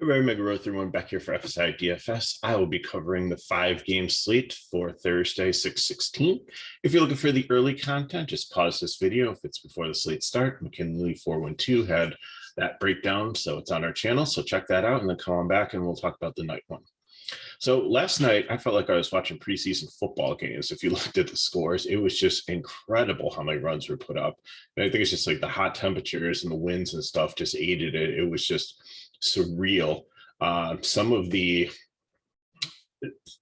Everybody, Mega Row 31 back here for FSI DFS. I will be covering the 5-game slate for Thursday, 6/16. If you're looking for the early content, just pause this video. If it's before the slate start, McKinley 412 had that breakdown, so it's on our channel. So check that out and then come on back and we'll talk about the night one. So last night, I felt like I was watching preseason football games. If you looked at the scores, it was just incredible how many runs were put up. And I think it's just like the hot temperatures and the winds and stuff just aided it. It was just surreal. Some of the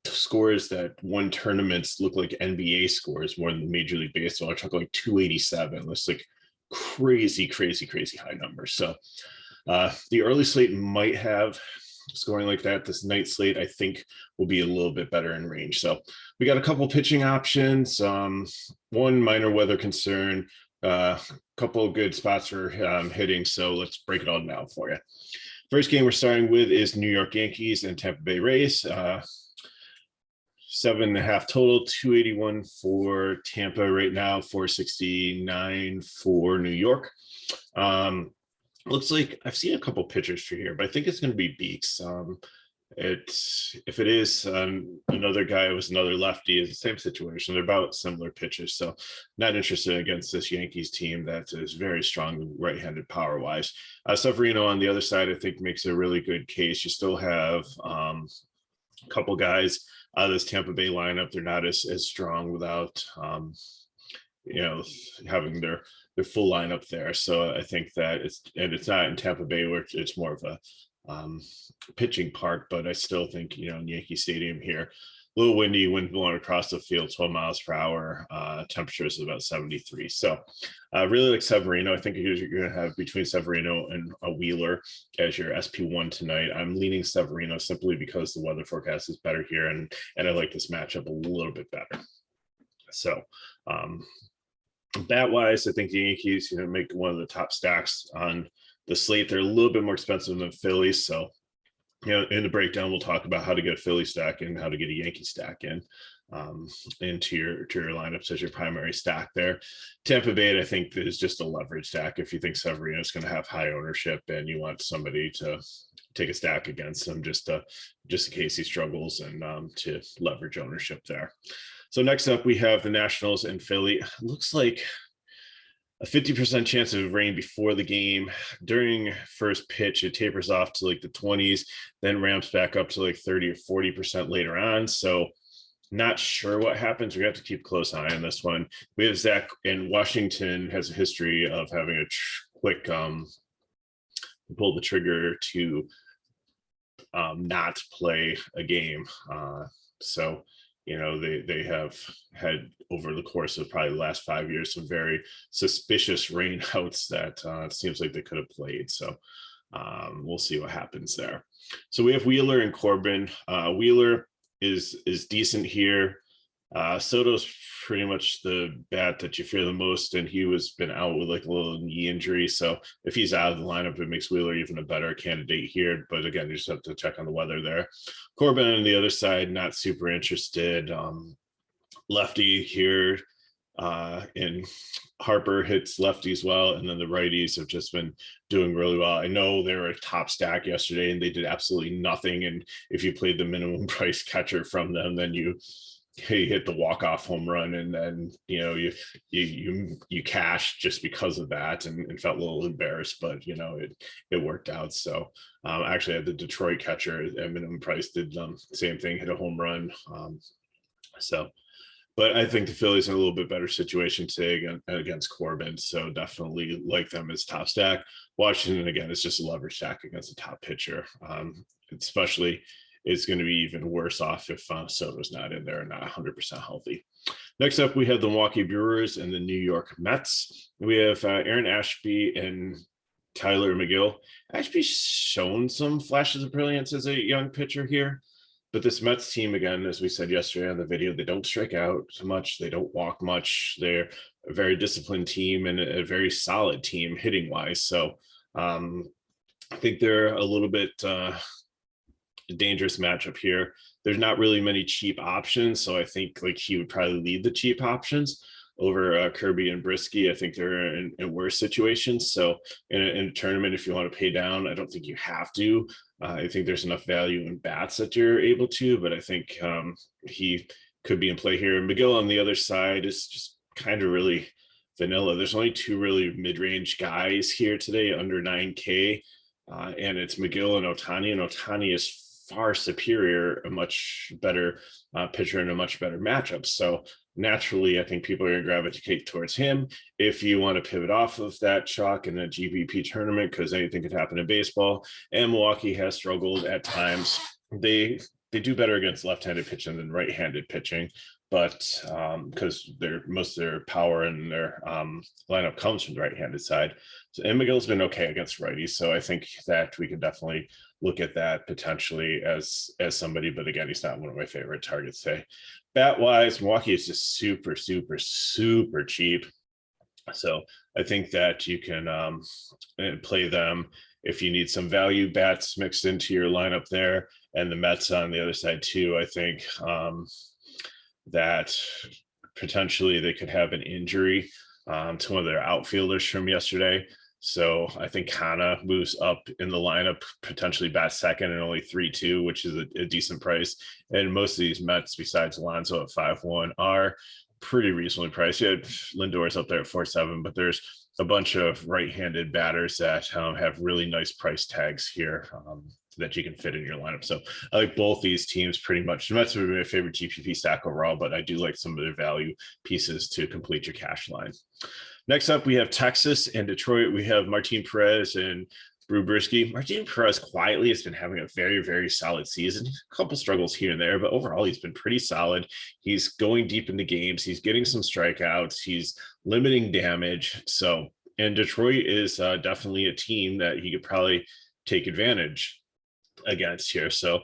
scores that won tournaments look like NBA scores more than Major League Baseball. I talking like 287. That's like crazy high numbers. So the early slate might have scoring like that. This night slate, I think, will be a little bit better in range. So we got a couple pitching options, one minor weather concern, a couple of good spots for hitting. So let's break it all down for you. First game we're starting with is New York Yankees and Tampa Bay Rays. 7.5 total, 281 for Tampa right now, 469 for New York. Looks like I've seen a couple pitchers for here, but I think it's going to be Beeks. If it is another guy who was another lefty, is the same situation. They're about similar pitchers, so not interested against this Yankees team that is very strong right-handed power-wise. Severino on the other side, I think, makes a really good case. You still have a couple guys out of this Tampa Bay lineup. They're not as strong without having their full lineup there. So I think that it's not in Tampa Bay where it's more of a pitching park, but I still think, in Yankee Stadium here, a little windy, wind blowing across the field, 12 miles per hour, temperatures of about 73. So really like Severino. I think you're going to have between Severino and a Wheeler as your SP1 tonight. I'm leaning Severino simply because the weather forecast is better here, and I like this matchup a little bit better. So bat-wise, I think the Yankees, make one of the top stacks on the slate. They're a little bit more expensive than Phillies, so in the breakdown we'll talk about how to get a Philly stack and how to get a Yankee stack into your lineups as your primary stack there. Tampa Bay, I think, is just a leverage stack. If you think Severino is going to have high ownership and you want somebody to take a stack against him just in case he struggles, and to leverage ownership there. So next up, we have the Nationals and Philly. Looks like a 50% chance of rain before the game. During first pitch, it tapers off to like the 20s, then ramps back up to like 30 or 40% later on. So not sure what happens. We have to keep a close eye on this one. We have Zach in Washington, has a history of having a quick pull the trigger to not play a game. So they have had, over the course of probably the last 5 years, some very suspicious rainouts that it seems like they could have played. So we'll see what happens there. So we have Wheeler and Corbin. Wheeler is decent here. Soto's pretty much the bat that you fear the most, and he was been out with like a little knee injury. So if he's out of the lineup, it makes Wheeler even a better candidate here. But again, you just have to check on the weather there. Corbin on the other side, not super interested. Lefty here, and Harper hits lefties well, and then the righties have just been doing really well. I know they were a top stack yesterday and they did absolutely nothing, and if you played the minimum price catcher from them, then you hit the walk-off home run, and then you cashed just because of that, and felt a little embarrassed, but it worked out. So actually, I had the Detroit catcher at minimum price did same thing, hit a home run. But I think the Phillies are in a little bit better situation today against Corbin, so definitely like them as top stack. Washington, again, is just a leverage stack against a top pitcher. Especially, it's going to be even worse off if Soto's not in there and not 100% healthy. Next up, we have the Milwaukee Brewers and the New York Mets. We have Aaron Ashby and Tyler McGill. Ashby's shown some flashes of brilliance as a young pitcher here. But this Mets team, again, as we said yesterday on the video, they don't strike out so much. They don't walk much. They're a very disciplined team and a very solid team hitting wise. So I think they're a little bit dangerous matchup here. There's not really many cheap options. So I think like he would probably lead the cheap options over Kirby and Brisky. I think they're in worse situations. So in a tournament, if you want to pay down, I don't think you have to. I think there's enough value in bats that you're able to, but I think he could be in play here. And McGill on the other side is just kind of really vanilla. There's only two really mid-range guys here today under 9K, and it's McGill and Ohtani. And Ohtani is far superior, a much better pitcher and a much better matchup. So naturally, I think people are going to gravitate towards him. If you want to pivot off of that chalk in a GPP tournament, because anything could happen in baseball, and Milwaukee has struggled at times. They do better against left-handed pitching than right-handed pitching, but because most of their power and their lineup comes from the right-handed side. So, and McGill's been okay against righties, so I think that we can definitely look at that potentially as somebody, but again, he's not one of my favorite targets today. Bat-wise, Milwaukee is just super, super, super cheap. So I think that you can play them if you need some value bats mixed into your lineup there, and the Mets on the other side too. I think that potentially they could have an injury to one of their outfielders from yesterday. So I think Kana moves up in the lineup, potentially bat second and only 3-2, which is a decent price. And most of these Mets, besides Alonso at 5-1, are pretty reasonably priced. Yeah, Lindor's up there at 4-7, but there's a bunch of right-handed batters that have really nice price tags here that you can fit in your lineup. So I like both these teams pretty much. The Mets would be my favorite GPP stack overall, but I do like some of their value pieces to complete your cash line. Next up, we have Texas and Detroit. We have Martin Perez and Brew Brisky. Martin Perez quietly has been having a very, very solid season. A couple struggles here and there, but overall he's been pretty solid. He's going deep into games. He's getting some strikeouts. He's limiting damage. So, and Detroit is definitely a team that he could probably take advantage against here. So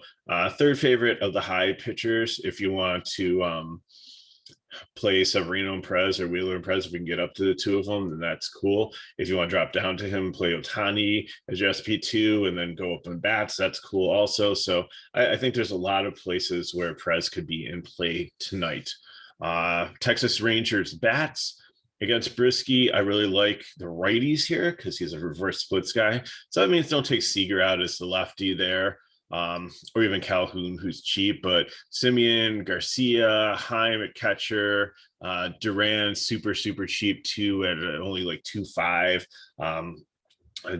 third favorite of the high pitchers, if you want to play Severino and Perez or Wheeler and Perez, if we can get up to the two of them, then that's cool. If you want to drop down to him, play Ohtani as your SP2 and then go up in bats, that's cool also. So I think there's a lot of places where Perez could be in play tonight. Texas Rangers bats against Brisky. I really like the righties here because he's a reverse splits guy. So that means don't take Seager out as the lefty there. Or even Calhoun, who's cheap, but Simeon, Garcia, Heim at catcher, Duran, super, super cheap too at only like 2.5.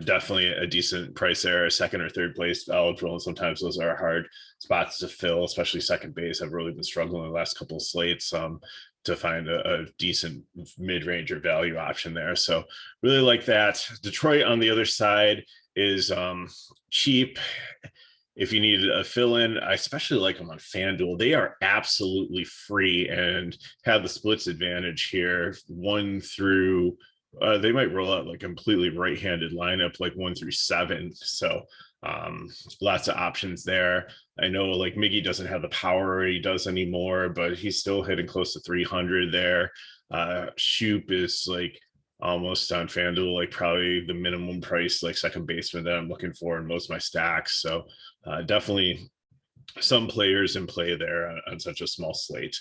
Definitely a decent price there, second or third place eligible, and sometimes those are hard spots to fill, especially second base. I've really been struggling the last couple of slates to find a decent mid-range or value option there. So really like that. Detroit on the other side is cheap. If you need a fill-in, I especially like them on FanDuel. They are absolutely free and have the splits advantage here. 1 through, they might roll out like completely right-handed lineup, like 1 through 7. So lots of options there. I know like Miggy doesn't have the power he does anymore, but he's still hitting close to 300 there. Shoop is like almost on FanDuel, like probably the minimum price, like second baseman that I'm looking for in most of my stacks. So definitely some players in play there on such a small slate.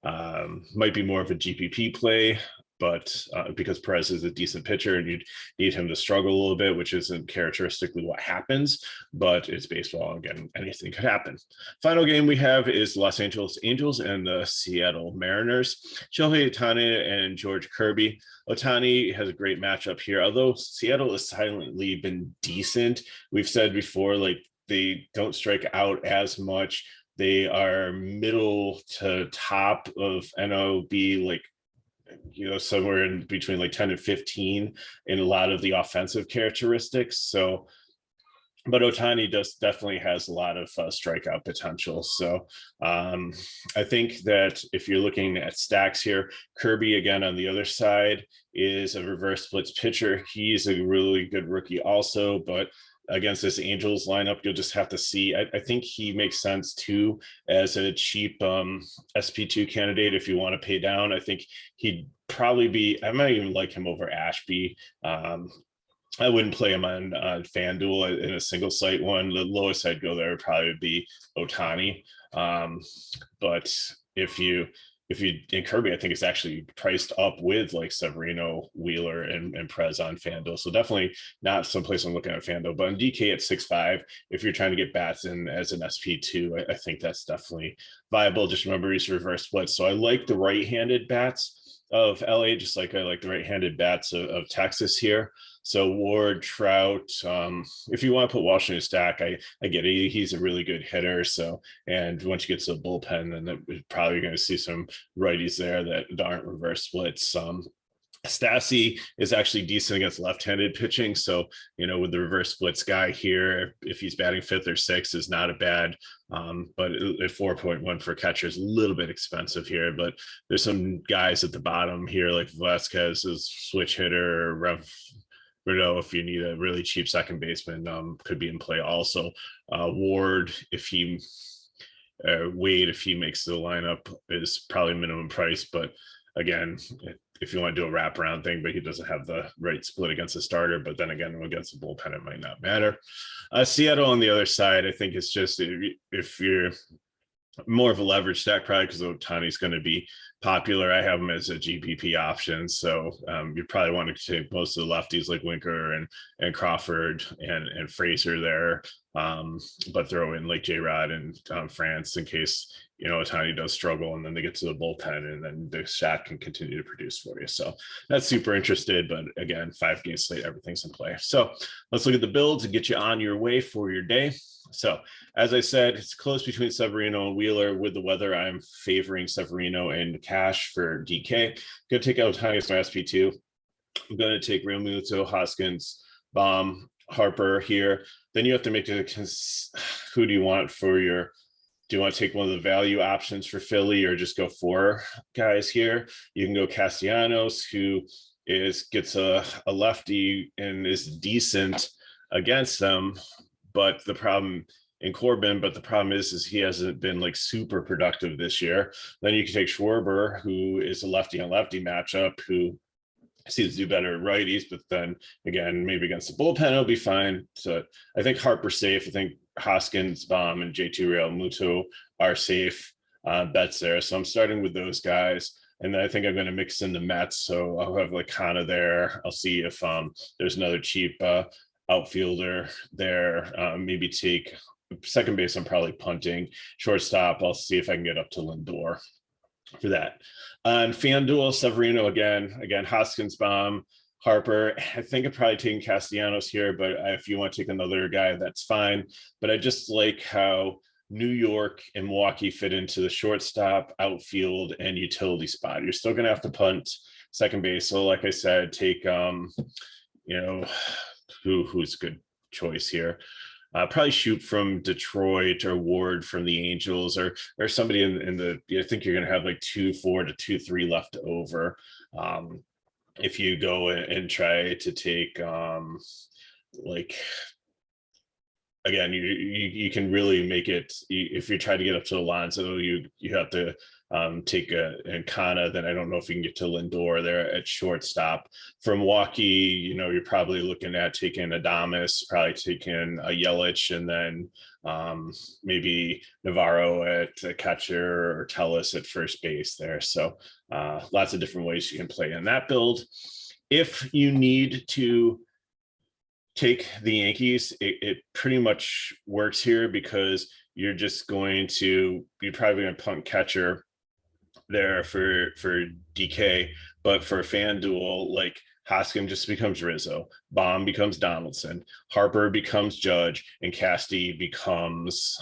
Might be more of a GPP play, but because Perez is a decent pitcher and you'd need him to struggle a little bit, which isn't characteristically what happens, but it's baseball. Again, anything could happen. Final game we have is Los Angeles Angels and the Seattle Mariners. Shohei Ohtani and George Kirby. Ohtani has a great matchup here, although Seattle has silently been decent. We've said before, like they don't strike out as much. They are middle to top of NOB, like, you know, somewhere in between like 10 and 15 in a lot of the offensive characteristics. So, but Ohtani definitely has a lot of strikeout potential. So I think that if you're looking at stacks here, Kirby again on the other side is a reverse splits pitcher. He's a really good rookie also, but against this Angels lineup, you'll just have to see. I think he makes sense too as a cheap SP2 candidate if you want to pay down. I think he'd probably be, I might even like him over Ashby. I wouldn't play him on FanDuel in a single site one. The lowest I'd go there would probably be Ohtani. But if you if you in Kirby, I think it's actually priced up with like Severino, Wheeler, and Prez on FanDuel. So definitely not someplace I'm looking at FanDuel, but on DK at 6.5, if you're trying to get bats in as an SP2, I think that's definitely viable. Just remember he's reverse split. So I like the right-handed bats of LA, just like I like the right-handed bats of Texas here. So Ward, Trout, if you want to put Walsh in a stack, I get it. He's a really good hitter. So, and once you get to the bullpen, then we're probably going to see some righties there that aren't reverse splits. Stassi is actually decent against left-handed pitching. So, you know, with the reverse splits guy here, if he's batting 5th or 6th is not a bad, but at 4.1 for catcher is a little bit expensive here. But there's some guys at the bottom here, like Vasquez is switch hitter, if you need a really cheap second baseman, could be in play also. Ward, if he Wade, if he makes the lineup, is probably minimum price. But again, if you want to do a wraparound thing, but he doesn't have the right split against the starter. But then again, against the bullpen, it might not matter. Seattle on the other side, I think it's just if you're more of a leverage stack, probably because Ohtani's going to be popular. I have him as a GPP option. So you probably want to take most of the lefties like Winker and Crawford and Fraser there, but throw in like J-Rod and France in case, you know, Ohtani does struggle and then they get to the bullpen and then the shot can continue to produce for you. So that's super interested, but again, 5-game slate, everything's in play. So let's look at the builds and get you on your way for your day. So as I said, it's close between Severino and Wheeler. With the weather, I'm favoring Severino and cash for DK. I'm going to take out Ohtani as my SP2. I'm going to take Realmuto, Hoskins, Baum, Harper here. Then you have to make a who do you want for your, do you want to take one of the value options for Philly or just go 4 guys here? You can go Castellanos, who gets a lefty and is decent against them. But the problem in Corbin, but the problem is he hasn't been like super productive this year. Then you can take Schwarber, who is a lefty on lefty matchup, who seems to do better at righties, but then again, maybe against the bullpen, it'll be fine. So I think Harper's safe. I think Hoskins, Baum, and J2 Realmuto are safe bets there. So I'm starting with those guys. And then I think I'm going to mix in the Mets. So I'll have like Kana there. I'll see if there's another cheap outfielder there. Maybe take second base. I'm probably punting. Shortstop, I'll see if I can get up to Lindor for that. On FanDuel, Severino again, Hoskins, Baum, Harper. I think I'm probably taking Castellanos here, but if you want to take another guy, that's fine. But I just like how New York and Milwaukee fit into the shortstop, outfield, and utility spot. You're still going to have to punt second base. So like I said, take, who's a good choice here. Probably shoot from Detroit or Ward from the Angels or somebody in the, I think you're going to have like 2-4 to 2-3 left over. If you go and try to take again, you can really make it, if you try to get up to Alonso, you have to take a Kana. Then I don't know if you can get to Lindor there at shortstop. From Milwaukee, you're probably looking at taking Adames, probably taking a Yelich, and then maybe Navarro at catcher or Tellis at first base there. So lots of different ways you can play in that build. If you need to take the Yankees, it pretty much works here because you're probably going to punt catcher there for DK, but for FanDuel, like Hoskins just becomes Rizzo, Baum becomes Donaldson, Harper becomes Judge, and Casty becomes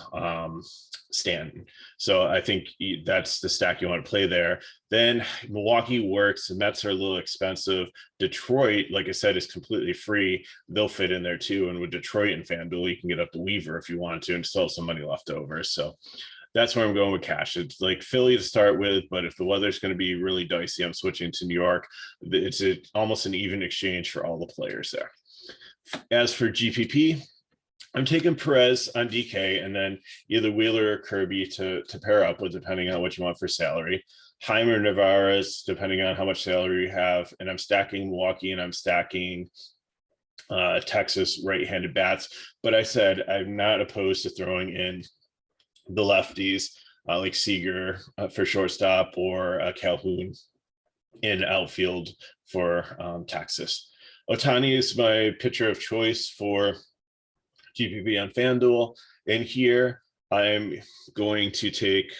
Stanton. So I think that's the stack you want to play there. Then Milwaukee works. The Mets are a little expensive. Detroit, like I said, is completely free. They'll fit in there too. And with Detroit and FanDuel, you can get up to Weaver if you want to and still have some money left over. So that's where I'm going with cash. It's like Philly to start with, but if the weather's going to be really dicey, I'm switching to New York. It's almost an even exchange for all the players there. As for GPP, I'm taking Perez on DK and then either Wheeler or Kirby to pair up with, depending on what you want for salary. Heimer, Navarez, depending on how much salary you have. And I'm stacking Milwaukee and I'm stacking Texas right-handed bats. But I said I'm not opposed to throwing in the lefties. like Seager for shortstop, or Calhoun in outfield for Texas. Ohtani is my pitcher of choice for GPP on FanDuel. And here I'm going to take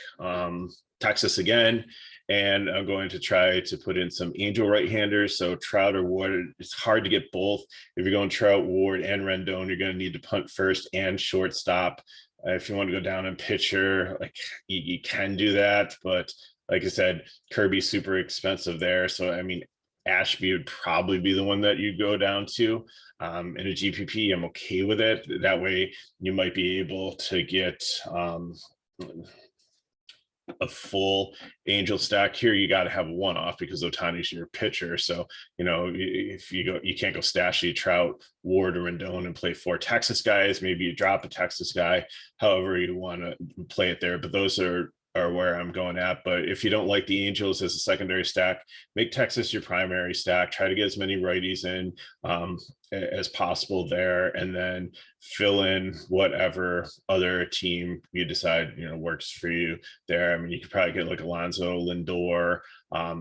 Texas again, and I'm going to try to put in some Angel right-handers. So Trout or Ward, it's hard to get both. If you're going Trout, Ward, and Rendon, you're going to need to punt first and shortstop. If you want to go down and pitcher, like you can do that, but like I said, Kirby's super expensive there. So I mean, Ashby would probably be the one that you go down to. In a GPP, I'm okay with it. That way, you might be able to get a full Angel stack. Here you got to have one off because Ohtani's your pitcher. So, you know, if you go, you can't go stashy Trout, Ward, or Rendon and play 4 Texas guys. Maybe you drop a Texas guy, however you want to play it there. But those are where I'm going at. But if you don't like the Angels as a secondary stack, make Texas your primary stack. Try to get as many righties in as possible there, and then fill in whatever other team you decide, you know, works for you there. I mean, you could probably get like Alonso, Lindor,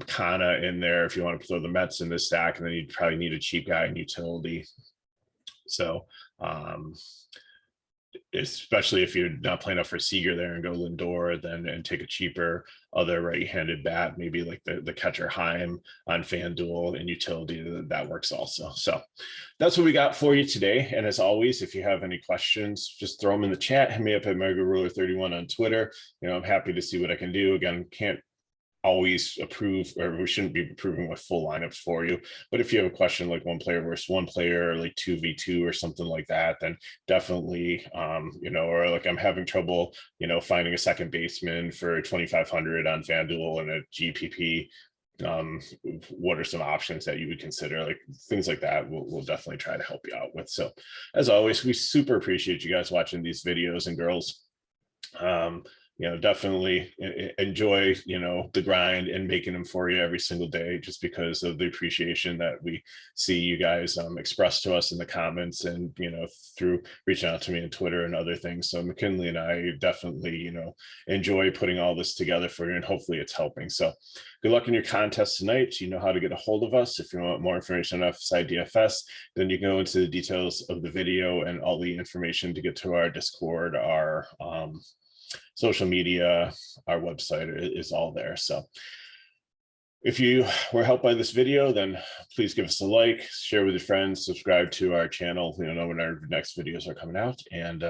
Kana in there if you want to throw the Mets in this stack, and then you'd probably need a cheap guy in utility. So especially if you're not playing up for Seager there and go Lindor, then and take a cheaper other right-handed bat, maybe like the catcher Heim on FanDuel and utility, that works also. So that's what we got for you today. And as always, if you have any questions, just throw them in the chat. Hit me up at MegaRuler31 on Twitter. You know, I'm happy to see what I can do. Again, can't always approve, or we shouldn't be approving with full lineups for you. But if you have a question like one player versus one player, or like 2v2 or something like that, then definitely, you know, or like I'm having trouble, you know, finding a second baseman for 2,500 on FanDuel and a GPP. What are some options that you would consider? Like things like that, we'll definitely try to help you out with. So as always, we super appreciate you guys watching these videos, and girls. You know, definitely enjoy, you know, the grind and making them for you every single day, just because of the appreciation that we see you guys express to us in the comments, and, you know, through reaching out to me on Twitter and other things. So McKinley and I definitely, you know, enjoy putting all this together for you, and hopefully it's helping. So good luck in your contest tonight. You know how to get a hold of us. If you want more information on FSI DFS, then you can go into the details of the video and all the information to get to our Discord, our social media, our website is all there. So if you were helped by this video, then please give us a like, share with your friends, subscribe to our channel, you know when our next videos are coming out, and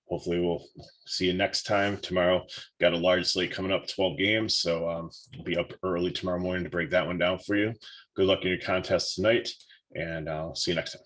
hopefully we'll see you next time. Tomorrow got a large slate coming up, 12 games, so we'll be up early tomorrow morning to break that one down for you. Good luck in your contest tonight, and I'll see you next time.